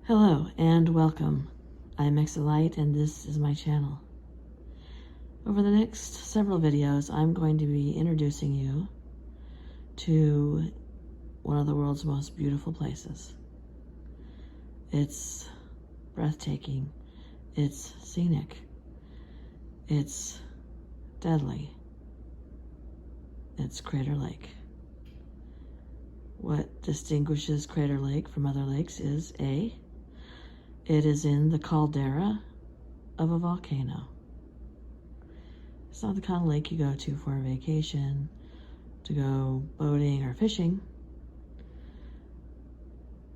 Hello and welcome. I'm Exolite and this is my channel. Over the next several videos, I'm going to be introducing you to one of the world's most beautiful places. It's breathtaking, it's scenic, it's deadly. It's Crater Lake. What distinguishes Crater Lake from other lakes is it is in the caldera of a volcano. It's not the kind of lake you go to for a vacation, to go boating or fishing.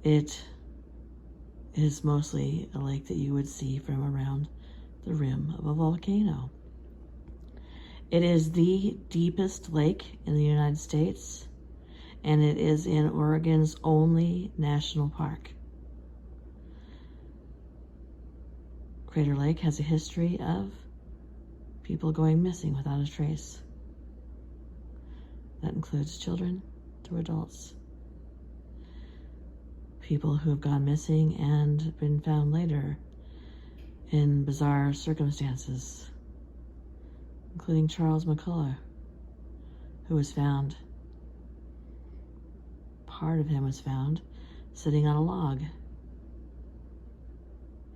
It is mostly a lake that you would see from around the rim of a volcano. It is the deepest lake in the United States, and it is in Oregon's only national park. Crater Lake has a history of people going missing without a trace. That includes children to adults. People who have gone missing and been found later in bizarre circumstances, including Charles McCullough, who was found, part of him was found sitting on a log.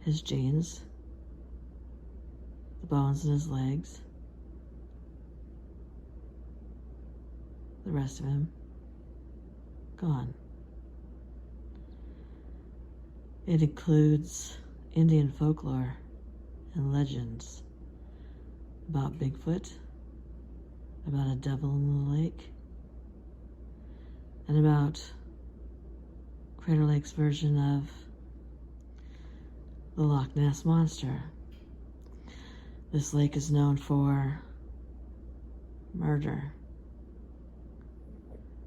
His jeans, the bones in his legs, the rest of him gone. It includes Indian folklore and legends about Bigfoot, about a devil in the lake, and about Crater Lake's version of the Loch Ness Monster. This lake is known for murder,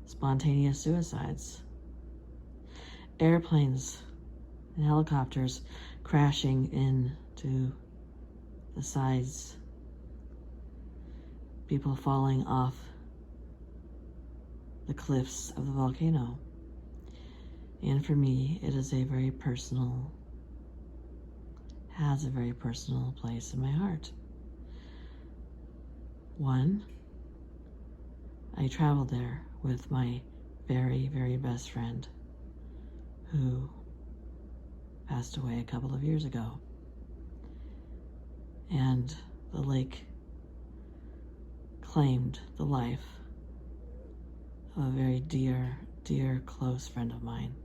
spontaneous suicides, airplanes and helicopters crashing into the sides, people falling off the cliffs of the volcano. And for me, it is a very personal, has a very personal place in my heart. One, I traveled there with my very, very best friend who passed away a couple of years ago. And the lake claimed the life of a very dear, dear, close friend of mine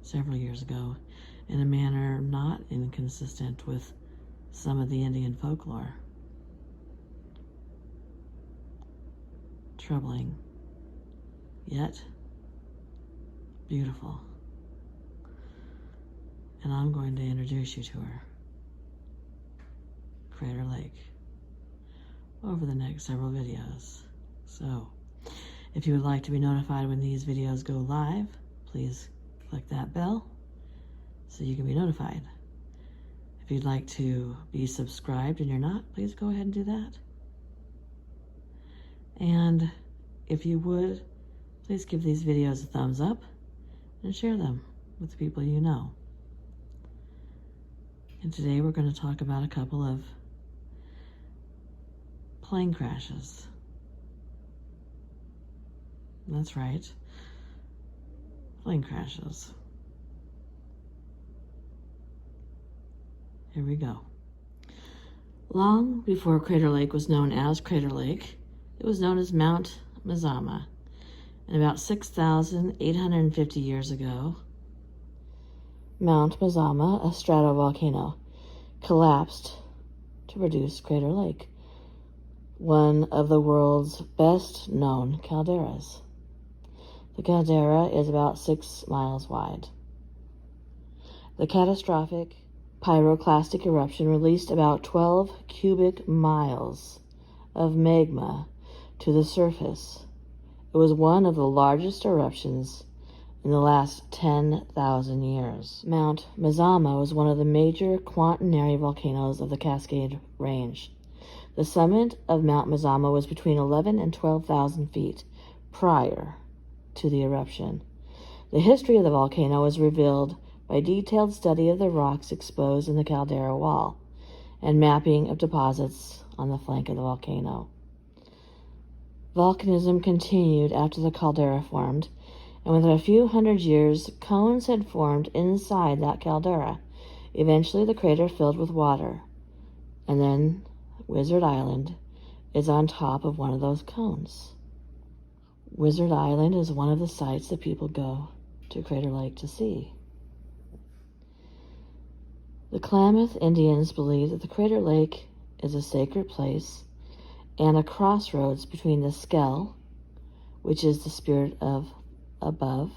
several years ago, in a manner not inconsistent with some of the Indian folklore. Troubling, yet beautiful. And I'm going to introduce you to her, Crater Lake, over the next several videos. So, if you would like to be notified when these videos go live, please click that bell so you can be notified. If you'd like to be subscribed and you're not, please go ahead and do that. And if you would, please give these videos a thumbs up and share them with the people you know. And today we're going to talk about a couple of plane crashes. That's right, plane crashes. Here we go. Long before Crater Lake was known as Crater Lake, it was known as Mount Mazama. And about 6,850 years ago, Mount Mazama, a stratovolcano, collapsed to produce Crater Lake, one of the world's best known calderas. The caldera is about 6 miles wide. The catastrophic pyroclastic eruption released about 12 cubic miles of magma to the surface. It was one of the largest eruptions in the last 10,000 years. Mount Mazama was one of the major quaternary volcanoes of the Cascade Range. The summit of Mount Mazama was between 11 and 12,000 feet prior to the eruption. The history of the volcano was revealed by detailed study of the rocks exposed in the caldera wall and mapping of deposits on the flank of the volcano. Volcanism continued after the caldera formed, and within a few hundred years, cones had formed inside that caldera. Eventually, the crater filled with water, and then Wizard Island is on top of one of those cones. Wizard Island is one of the sites that people go to Crater Lake to see. The Klamath Indians believe that the Crater Lake is a sacred place and a crossroads between the Skell, which is the spirit of above,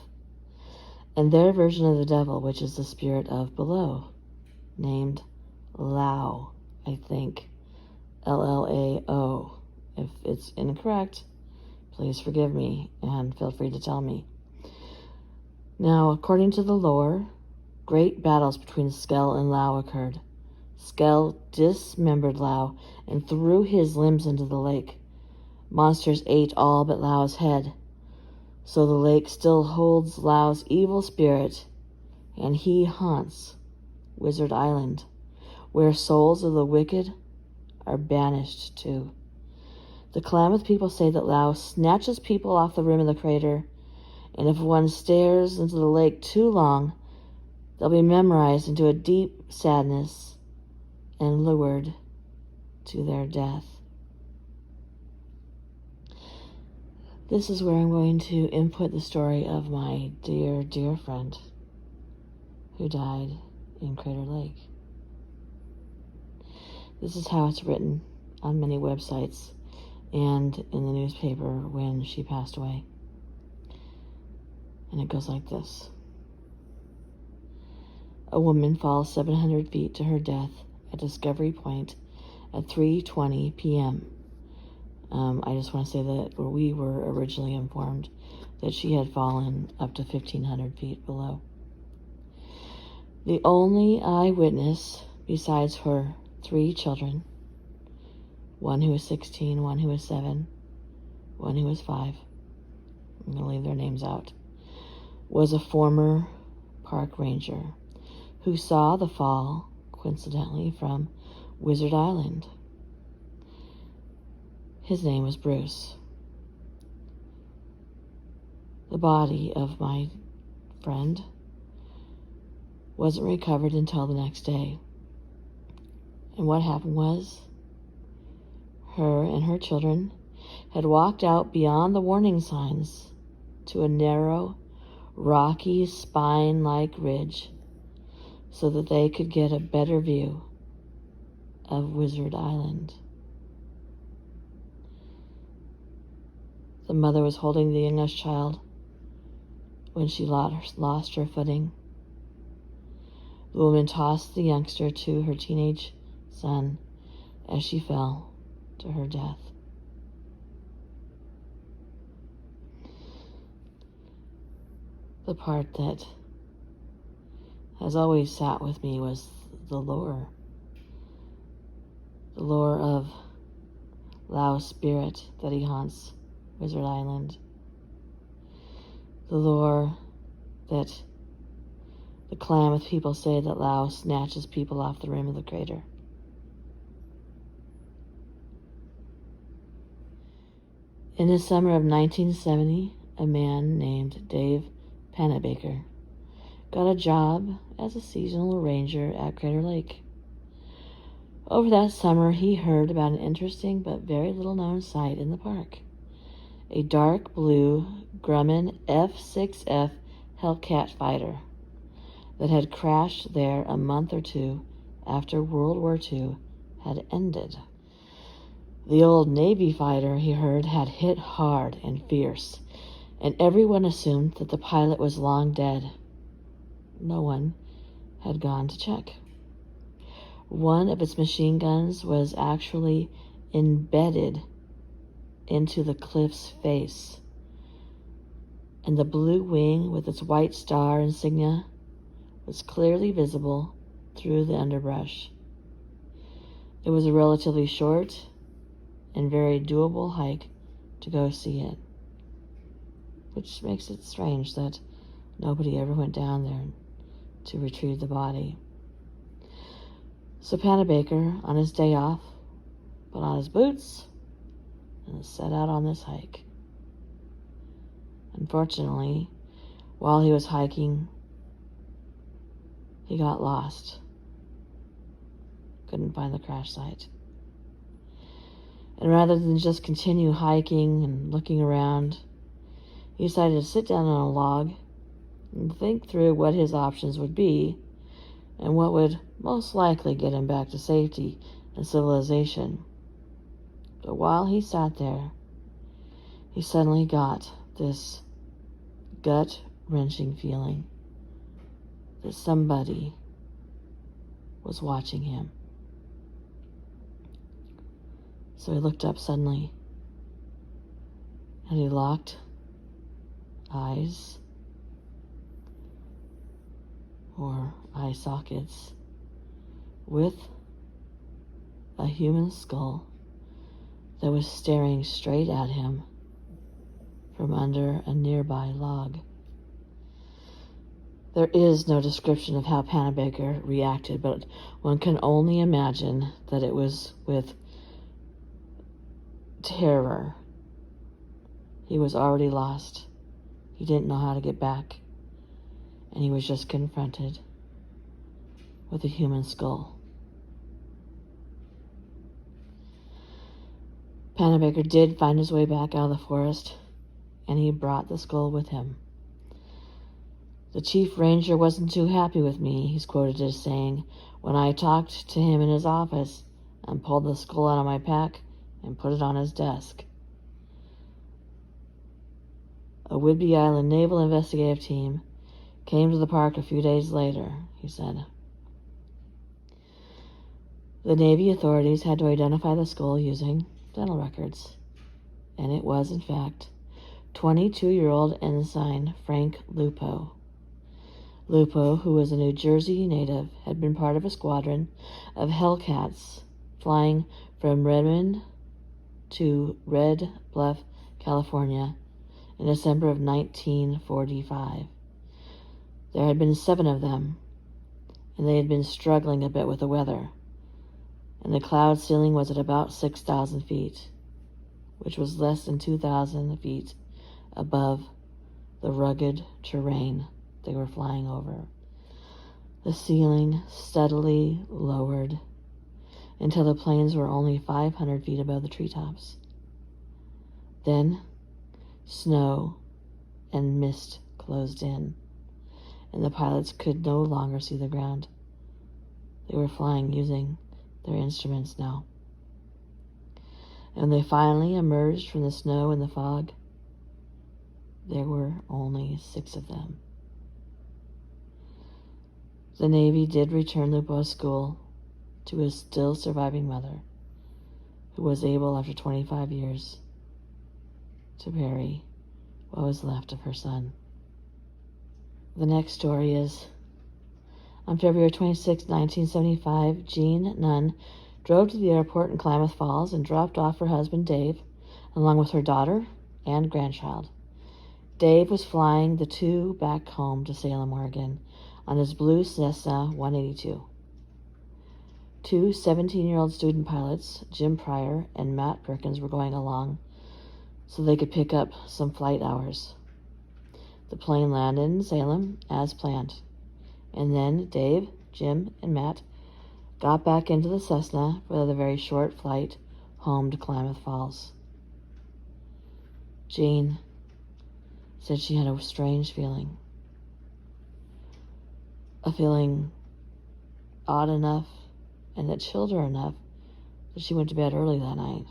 and their version of the devil, which is the spirit of below, named Lao, I think. Llao. If it's incorrect, please forgive me and feel free to tell me. Now, according to the lore, great battles between Skell and Lao occurred. Skell dismembered Lao and threw his limbs into the lake. Monsters ate all but Lao's head. So the lake still holds Lao's evil spirit, and he haunts Wizard Island, where souls of the wicked are banished to. The Klamath people say that Lao snatches people off the rim of the crater, and if one stares into the lake too long, they'll be memorized into a deep sadness and lured to their death. This is where I'm going to input the story of my dear, dear friend who died in Crater Lake. This is how it's written on many websites and in the newspaper when she passed away. And it goes like this. A woman falls 700 feet to her death at Discovery Point at 3:20 p.m. I just want to say that we were originally informed that she had fallen up to 1,500 feet below. The only eyewitness besides her 3 children, one who was 16, one who was 7, one who was 5, I'm going to leave their names out, was a former park ranger who saw the fall, coincidentally, from Wizard Island. His name was Bruce. The body of my friend wasn't recovered until the next day. And what happened was, her and her children had walked out beyond the warning signs to a narrow, rocky, spine-like ridge so that they could get a better view of Wizard Island. The mother was holding the youngest child when she lost her footing. The woman tossed the youngster to her teenage son as she fell to her death. The part that has always sat with me was the lore. The lore of Lao's spirit that he haunts Wizard Island. The lore that the Klamath people say that Lao snatches people off the rim of the crater. In the summer of 1970, a man named Dave Panabaker got a job as a seasonal ranger at Crater Lake. Over that summer, he heard about an interesting but very little-known sight in the park. A dark blue Grumman F-6F Hellcat fighter that had crashed there a month or two after World War II had ended. The old Navy fighter, he heard, had hit hard and fierce, and everyone assumed that the pilot was long dead. No one had gone to check. One of its machine guns was actually embedded into the cliff's face, and the blue wing with its white star insignia was clearly visible through the underbrush. It was a relatively short and very doable hike to go see it, which makes it strange that nobody ever went down there to retrieve the body. So Panabaker, on his day off, put on his boots and set out on this hike. Unfortunately, while he was hiking, he got lost. Couldn't find the crash site. And rather than just continue hiking and looking around, he decided to sit down on a log and think through what his options would be and what would most likely get him back to safety and civilization. But while he sat there, he suddenly got this gut-wrenching feeling that somebody was watching him. So he looked up suddenly, and he locked eyes, or eye sockets, with a human skull that was staring straight at him from under a nearby log. There is no description of how Panabaker reacted, but one can only imagine that it was with terror. He was already lost. He didn't know how to get back, and he was just confronted with a human skull. Panabaker did find his way back out of the forest, and he brought the skull with him. The chief ranger wasn't too happy with me, he's quoted as saying, when I talked to him in his office and pulled the skull out of my pack and put it on his desk. A Whidbey Island Naval Investigative Team came to the park a few days later, he said. The Navy authorities had to identify the skull using dental records, and it was, in fact, 22-year-old ensign Frank Lupo. Lupo, who was a New Jersey native, had been part of a squadron of Hellcats flying from Redmond to Red Bluff, California in December of 1945. There had been 7 of them, and they had been struggling a bit with the weather, and the cloud ceiling was at about 6,000 feet, which was less than 2,000 feet above the rugged terrain they were flying over. The ceiling steadily lowered until the planes were only 500 feet above the treetops. Then, snow and mist closed in, and the pilots could no longer see the ground. They were flying using their instruments now. And when they finally emerged from the snow and the fog, there were only 6 of them. The Navy did return Lupo's skull to his still surviving mother, who was able, after 25 years, to bury what was left of her son. The next story is, on February 26, 1975, Jean Nunn drove to the airport in Klamath Falls and dropped off her husband, Dave, along with her daughter and grandchild. Dave was flying the 2 back home to Salem, Oregon, on his blue Cessna 182. 2 17-year-old student pilots, Jim Pryor and Matt Perkins, were going along so they could pick up some flight hours. The plane landed in Salem as planned, and then Dave, Jim, and Matt got back into the Cessna for the very short flight home to Klamath Falls. Jean said she had a strange feeling. A feeling odd enough and that chilled her enough that she went to bed early that night.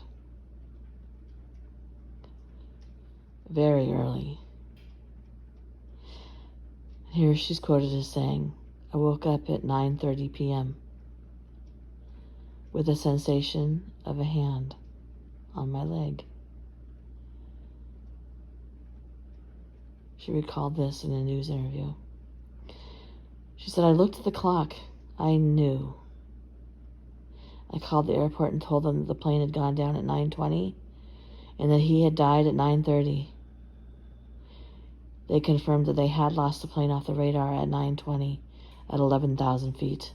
Very early. Here she's quoted as saying, I woke up at 9:30 p.m. with a sensation of a hand on my leg. She recalled this in a news interview. She said, I looked at the clock. I knew. I called the airport and told them that the plane had gone down at 9:20 and that he had died at 9:30. They confirmed that they had lost the plane off the radar at 9:20 at 11,000 feet.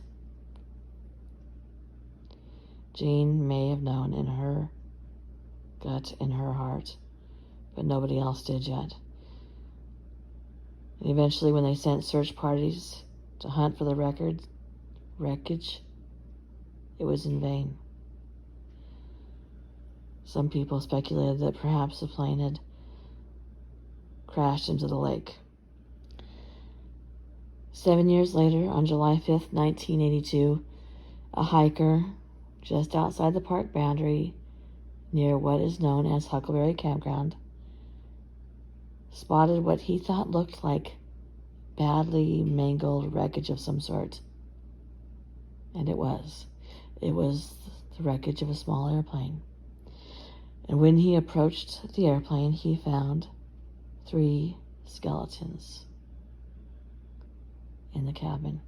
Jean may have known in her gut, in her heart, but nobody else did yet. And eventually, when they sent search parties to hunt for the wreckage, it was in vain. Some people speculated that perhaps the plane had crashed into the lake. 7 years later, on July 5th, 1982, a hiker just outside the park boundary near what is known as Huckleberry Campground spotted what he thought looked like badly mangled wreckage of some sort. And it was. It was the wreckage of a small airplane. And when he approached the airplane, he found 3 skeletons in the cabin.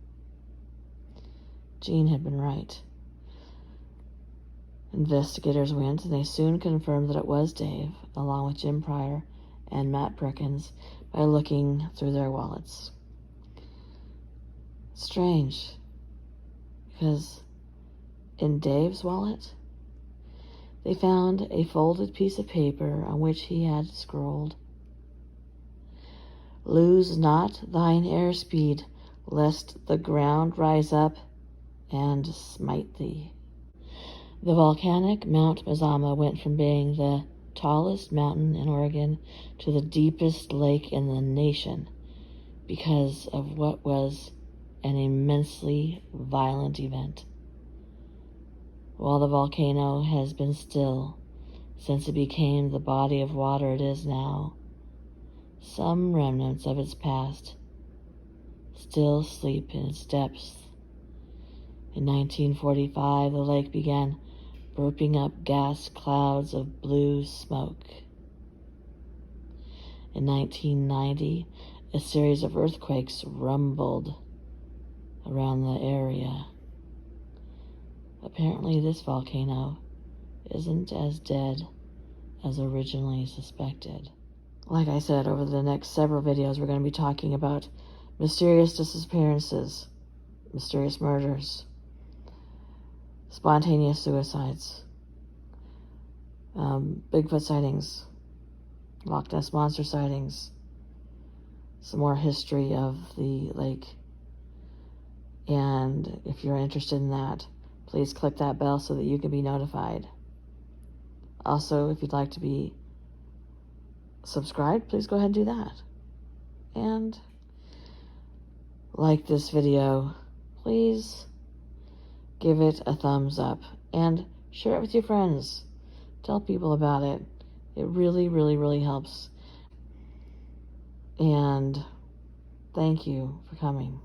Jean had been right. Investigators went, and they soon confirmed that it was Dave, along with Jim Pryor and Matt Perkins, by looking through their wallets. Strange, because in Dave's wallet, they found a folded piece of paper on which he had scrawled, "Lose not thine airspeed, lest the ground rise up and smite thee." The volcanic Mount Mazama went from being the tallest mountain in Oregon to the deepest lake in the nation because of what was an immensely violent event. While the volcano has been still since it became the body of water it is now, some remnants of its past still sleep in its depths. In 1945, the lake began burping up gas clouds of blue smoke. In 1990, a series of earthquakes rumbled around the area. Apparently, this volcano isn't as dead as originally suspected. Like I said, over the next several videos, we're going to be talking about mysterious disappearances, mysterious murders, spontaneous suicides, Bigfoot sightings, Loch Ness Monster sightings, some more history of the lake. And if you're interested in that, please click that bell so that you can be notified. Also, if you'd like to be subscribed, please go ahead and do that. And like this video, please give it a thumbs up and share it with your friends. Tell people about it. It really, really, really helps. And thank you for coming.